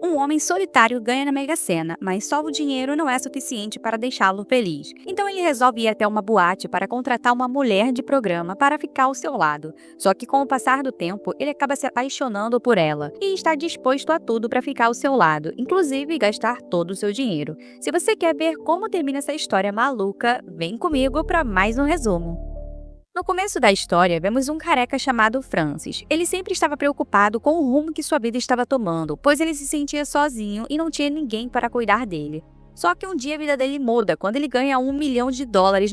Um homem solitário ganha na Mega Sena, mas só o dinheiro não é suficiente para deixá-lo feliz. Então ele resolve ir até uma boate para contratar uma mulher de programa para ficar ao seu lado. Só que com o passar do tempo, ele acaba se apaixonando por ela e está disposto a tudo para ficar ao seu lado, inclusive gastar todo o seu dinheiro. Se você quer ver como termina essa história maluca, vem comigo para mais um resumo. No começo da história, vemos um careca chamado Francis. Ele sempre estava preocupado com o rumo que sua vida estava tomando, pois ele se sentia sozinho e não tinha ninguém para cuidar dele. Só que um dia a vida dele muda quando ele ganha US$ 1 milhão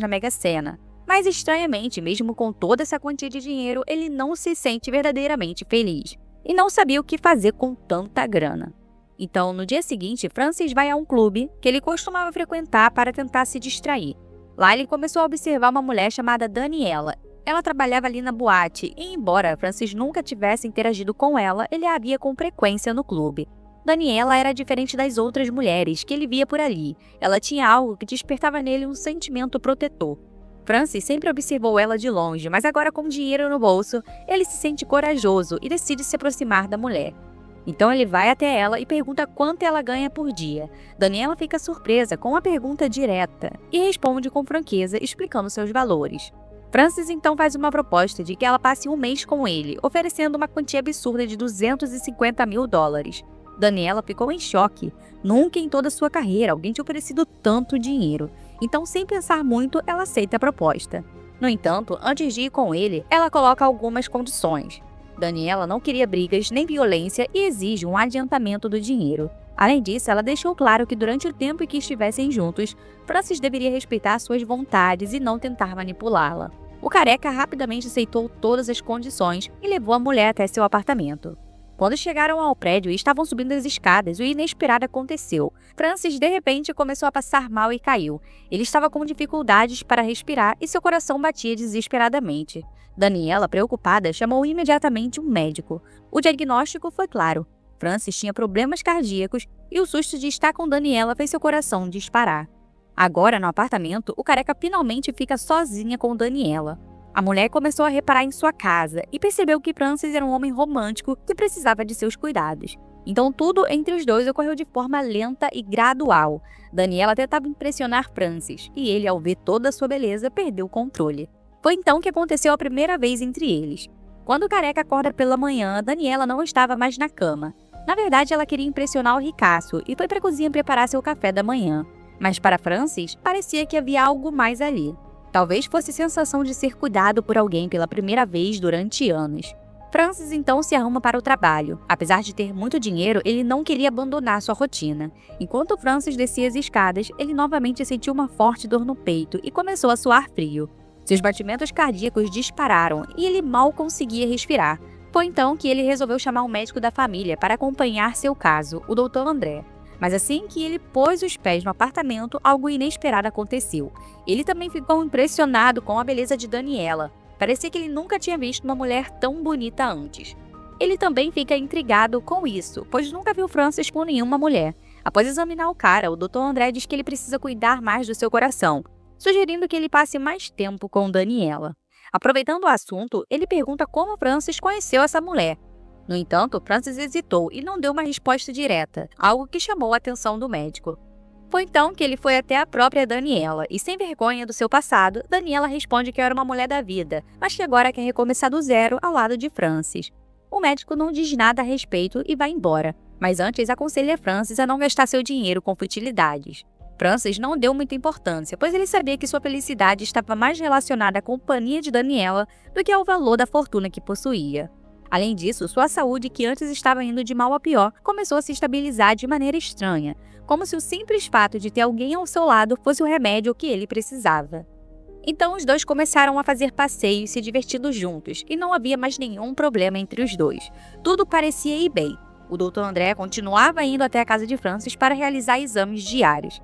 na Mega Sena. Mas estranhamente, mesmo com toda essa quantia de dinheiro, ele não se sente verdadeiramente feliz. E não sabia o que fazer com tanta grana. Então, no dia seguinte, Francis vai a um clube que ele costumava frequentar para tentar se distrair. Lá ele começou a observar uma mulher chamada Daniela. Ela trabalhava ali na boate e, embora Francis nunca tivesse interagido com ela, ele a via com frequência no clube. Daniela era diferente das outras mulheres que ele via por ali. Ela tinha algo que despertava nele um sentimento protetor. Francis sempre observou ela de longe, mas agora com dinheiro no bolso, ele se sente corajoso e decide se aproximar da mulher. Então ele vai até ela e pergunta quanto ela ganha por dia. Daniela fica surpresa com a pergunta direta e responde com franqueza, explicando seus valores. Francis então faz uma proposta de que ela passe um mês com ele, oferecendo uma quantia absurda de US$ 250 mil. Daniela ficou em choque. Nunca em toda sua carreira alguém tinha oferecido tanto dinheiro. Então, sem pensar muito, ela aceita a proposta. No entanto, antes de ir com ele, ela coloca algumas condições. Daniela não queria brigas nem violência e exige um adiantamento do dinheiro. Além disso, ela deixou claro que durante o tempo em que estivessem juntos, Francis deveria respeitar suas vontades e não tentar manipulá-la. O careca rapidamente aceitou todas as condições e levou a mulher até seu apartamento. Quando chegaram ao prédio e estavam subindo as escadas, o inesperado aconteceu. Francis, de repente, começou a passar mal e caiu. Ele estava com dificuldades para respirar e seu coração batia desesperadamente. Daniela, preocupada, chamou imediatamente um médico. O diagnóstico foi claro. Francis tinha problemas cardíacos e o susto de estar com Daniela fez seu coração disparar. Agora, no apartamento, o careca finalmente fica sozinha com Daniela. A mulher começou a reparar em sua casa e percebeu que Francis era um homem romântico que precisava de seus cuidados. Então tudo entre os dois ocorreu de forma lenta e gradual. Daniela tentava impressionar Francis e ele, ao ver toda a sua beleza, perdeu o controle. Foi então que aconteceu a primeira vez entre eles. Quando o careca acorda pela manhã, Daniela não estava mais na cama. Na verdade, ela queria impressionar o ricaço e foi para a cozinha preparar seu café da manhã. Mas para Francis, parecia que havia algo mais ali. Talvez fosse a sensação de ser cuidado por alguém pela primeira vez durante anos. Francis então se arruma para o trabalho. Apesar de ter muito dinheiro, ele não queria abandonar sua rotina. Enquanto Francis descia as escadas, ele novamente sentiu uma forte dor no peito e começou a suar frio. Seus batimentos cardíacos dispararam e ele mal conseguia respirar. Foi então que ele resolveu chamar um médico da família para acompanhar seu caso, o Dr. André. Mas assim que ele pôs os pés no apartamento, algo inesperado aconteceu. Ele também ficou impressionado com a beleza de Daniela. Parecia que ele nunca tinha visto uma mulher tão bonita antes. Ele também fica intrigado com isso, pois nunca viu Francis com nenhuma mulher. Após examinar o cara, o Dr. André diz que ele precisa cuidar mais do seu coração, sugerindo que ele passe mais tempo com Daniela. Aproveitando o assunto, ele pergunta como Francis conheceu essa mulher. No entanto, Francis hesitou e não deu uma resposta direta, algo que chamou a atenção do médico. Foi então que ele foi até a própria Daniela e, sem vergonha do seu passado, Daniela responde que era uma mulher da vida, mas que agora quer recomeçar do zero ao lado de Francis. O médico não diz nada a respeito e vai embora, mas antes aconselha Francis a não gastar seu dinheiro com futilidades. Francis não deu muita importância, pois ele sabia que sua felicidade estava mais relacionada à companhia de Daniela do que ao valor da fortuna que possuía. Além disso, sua saúde, que antes estava indo de mal a pior, começou a se estabilizar de maneira estranha, como se o simples fato de ter alguém ao seu lado fosse o remédio que ele precisava. Então os dois começaram a fazer passeios e se divertindo juntos, e não havia mais nenhum problema entre os dois. Tudo parecia ir bem. O Dr. André continuava indo até a casa de Francis para realizar exames diários.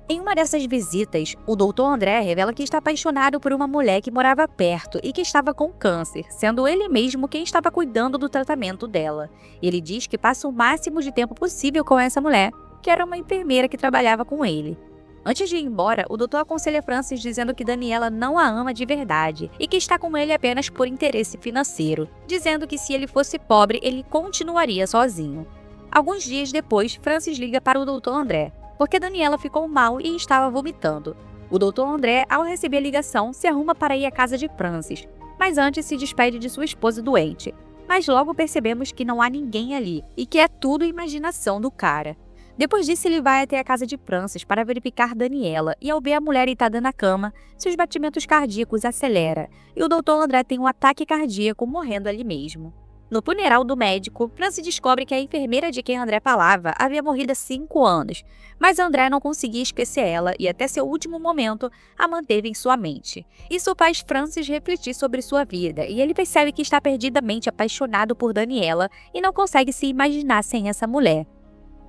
Em uma dessas visitas, o Dr. André revela que está apaixonado por uma mulher que morava perto e que estava com câncer, sendo ele mesmo quem estava cuidando do tratamento dela. Ele diz que passa o máximo de tempo possível com essa mulher, que era uma enfermeira que trabalhava com ele. Antes de ir embora, o doutor aconselha Francis dizendo que Daniela não a ama de verdade e que está com ele apenas por interesse financeiro, dizendo que se ele fosse pobre, ele continuaria sozinho. Alguns dias depois, Francis liga para o Dr. André, porque Daniela ficou mal e estava vomitando. O Dr. André, ao receber a ligação, se arruma para ir à casa de Francis, mas antes se despede de sua esposa doente. Mas logo percebemos que não há ninguém ali e que é tudo imaginação do cara. Depois disso, ele vai até a casa de Francis para verificar Daniela e ao ver a mulher deitada na cama, seus batimentos cardíacos aceleram e o Dr. André tem um ataque cardíaco morrendo ali mesmo. No funeral do médico, Francis descobre que a enfermeira de quem André falava havia morrido há 5 anos, mas André não conseguia esquecer ela e até seu último momento a manteve em sua mente. Isso faz Francis refletir sobre sua vida e ele percebe que está perdidamente apaixonado por Daniela e não consegue se imaginar sem essa mulher.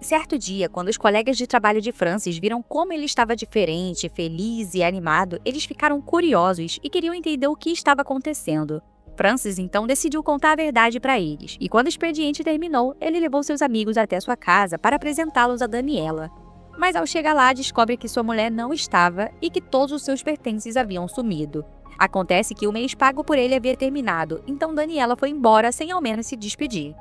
Certo dia, quando os colegas de trabalho de Francis viram como ele estava diferente, feliz e animado, eles ficaram curiosos e queriam entender o que estava acontecendo. Francis então decidiu contar a verdade para eles, e quando o expediente terminou, ele levou seus amigos até sua casa para apresentá-los a Daniela. Mas ao chegar lá, descobre que sua mulher não estava e que todos os seus pertences haviam sumido. Acontece que o mês pago por ele havia terminado, então Daniela foi embora sem ao menos se despedir.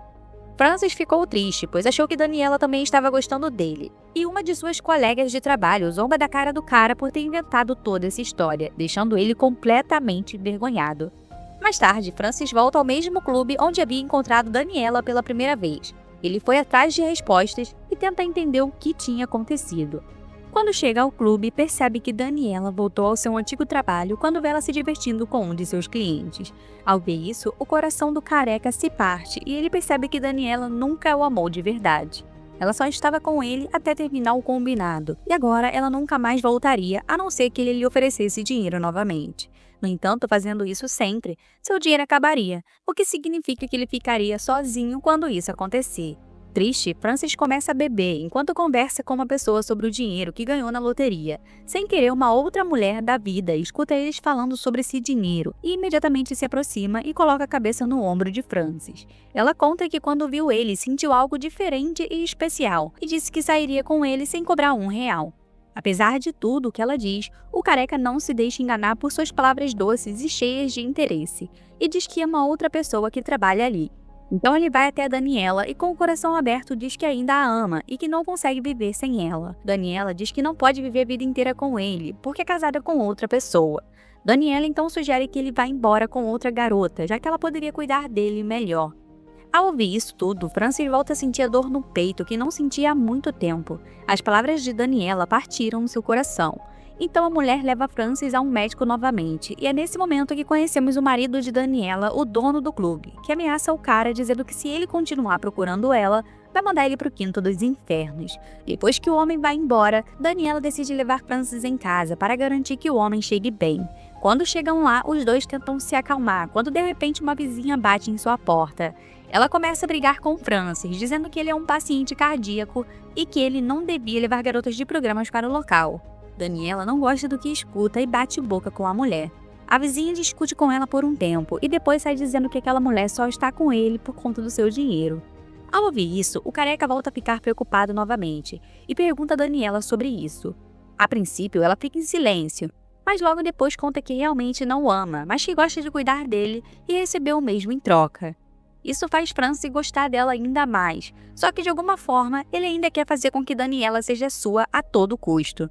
Francis ficou triste, pois achou que Daniela também estava gostando dele, e uma de suas colegas de trabalho zomba da cara do cara por ter inventado toda essa história, deixando ele completamente envergonhado. Mais tarde, Francis volta ao mesmo clube onde havia encontrado Daniela pela primeira vez. Ele foi atrás de respostas e tenta entender o que tinha acontecido. Quando chega ao clube, percebe que Daniela voltou ao seu antigo trabalho quando vê ela se divertindo com um de seus clientes. Ao ver isso, o coração do careca se parte e ele percebe que Daniela nunca o amou de verdade. Ela só estava com ele até terminar o combinado, e agora ela nunca mais voltaria, a não ser que ele lhe oferecesse dinheiro novamente. No entanto, fazendo isso sempre, seu dinheiro acabaria, o que significa que ele ficaria sozinho quando isso acontecer. Triste, Francis começa a beber enquanto conversa com uma pessoa sobre o dinheiro que ganhou na loteria. Sem querer, uma outra mulher da vida escuta eles falando sobre esse dinheiro e imediatamente se aproxima e coloca a cabeça no ombro de Francis. Ela conta que quando viu ele, sentiu algo diferente e especial e disse que sairia com ele sem cobrar R$1. Apesar de tudo o que ela diz, o careca não se deixa enganar por suas palavras doces e cheias de interesse, e diz que ama outra pessoa que trabalha ali. Então ele vai até a Daniela e com o coração aberto diz que ainda a ama e que não consegue viver sem ela. Daniela diz que não pode viver a vida inteira com ele, porque é casada com outra pessoa. Daniela então sugere que ele vá embora com outra garota, já que ela poderia cuidar dele melhor. Ao ouvir isso tudo, Francis volta a sentir a dor no peito que não sentia há muito tempo. As palavras de Daniela partiram no seu coração. Então a mulher leva Francis a um médico novamente, e é nesse momento que conhecemos o marido de Daniela, o dono do clube, que ameaça o cara dizendo que se ele continuar procurando ela, vai mandar ele para o quinto dos infernos. Depois que o homem vai embora, Daniela decide levar Francis em casa para garantir que o homem chegue bem. Quando chegam lá, os dois tentam se acalmar, quando de repente uma vizinha bate em sua porta. Ela começa a brigar com Francis, dizendo que ele é um paciente cardíaco e que ele não devia levar garotas de programas para o local. Daniela não gosta do que escuta e bate boca com a mulher. A vizinha discute com ela por um tempo e depois sai dizendo que aquela mulher só está com ele por conta do seu dinheiro. Ao ouvir isso, o careca volta a ficar preocupado novamente e pergunta a Daniela sobre isso. A princípio, ela fica em silêncio, mas logo depois conta que realmente não o ama, mas que gosta de cuidar dele e receber o mesmo em troca. Isso faz Francis gostar dela ainda mais, só que de alguma forma ele ainda quer fazer com que Daniela seja sua a todo custo.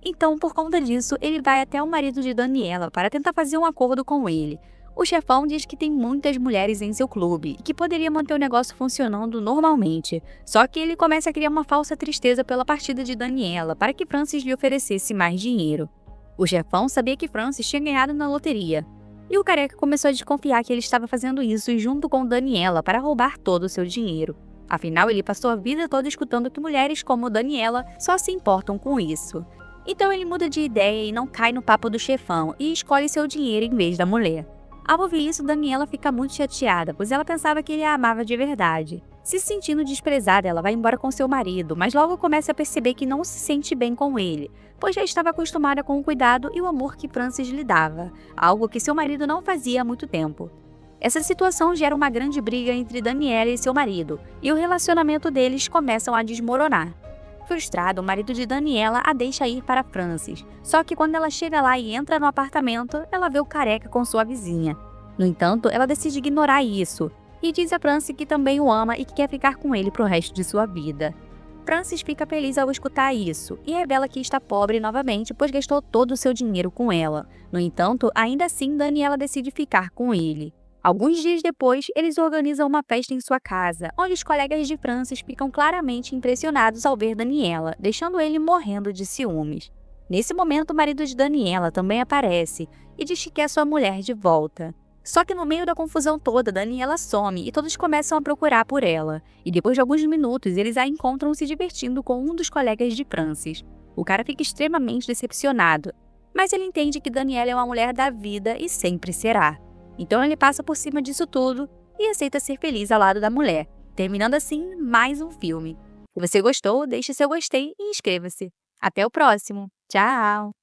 Então, por conta disso, ele vai até o marido de Daniela para tentar fazer um acordo com ele. O chefão diz que tem muitas mulheres em seu clube e que poderia manter o negócio funcionando normalmente, só que ele começa a criar uma falsa tristeza pela partida de Daniela para que Francis lhe oferecesse mais dinheiro. O chefão sabia que Francis tinha ganhado na loteria, e o careca começou a desconfiar que ele estava fazendo isso junto com Daniela para roubar todo o seu dinheiro. Afinal, ele passou a vida toda escutando que mulheres como Daniela só se importam com isso. Então ele muda de ideia e não cai no papo do chefão e escolhe seu dinheiro em vez da mulher. Ao ouvir isso, Daniela fica muito chateada, pois ela pensava que ele a amava de verdade. Se sentindo desprezada, ela vai embora com seu marido, mas logo começa a perceber que não se sente bem com ele, pois já estava acostumada com o cuidado e o amor que Francis lhe dava, algo que seu marido não fazia há muito tempo. Essa situação gera uma grande briga entre Daniela e seu marido, e o relacionamento deles começa a desmoronar. Frustrado, o marido de Daniela a deixa ir para Francis, só que quando ela chega lá e entra no apartamento, ela vê o careca com sua vizinha. No entanto, ela decide ignorar isso, e diz a Francis que também o ama e que quer ficar com ele pro resto de sua vida. Francis fica feliz ao escutar isso e revela que está pobre novamente, pois gastou todo o seu dinheiro com ela. No entanto, ainda assim, Daniela decide ficar com ele. Alguns dias depois, eles organizam uma festa em sua casa, onde os colegas de Francis ficam claramente impressionados ao ver Daniela, deixando ele morrendo de ciúmes. Nesse momento, o marido de Daniela também aparece e diz que quer sua mulher de volta. Só que no meio da confusão toda, Daniela some e todos começam a procurar por ela. E depois de alguns minutos, eles a encontram se divertindo com um dos colegas de Francis. O cara fica extremamente decepcionado, mas ele entende que Daniela é uma mulher da vida e sempre será. Então ele passa por cima disso tudo e aceita ser feliz ao lado da mulher, terminando assim mais um filme. Se você gostou, deixe seu gostei e inscreva-se. Até o próximo. Tchau!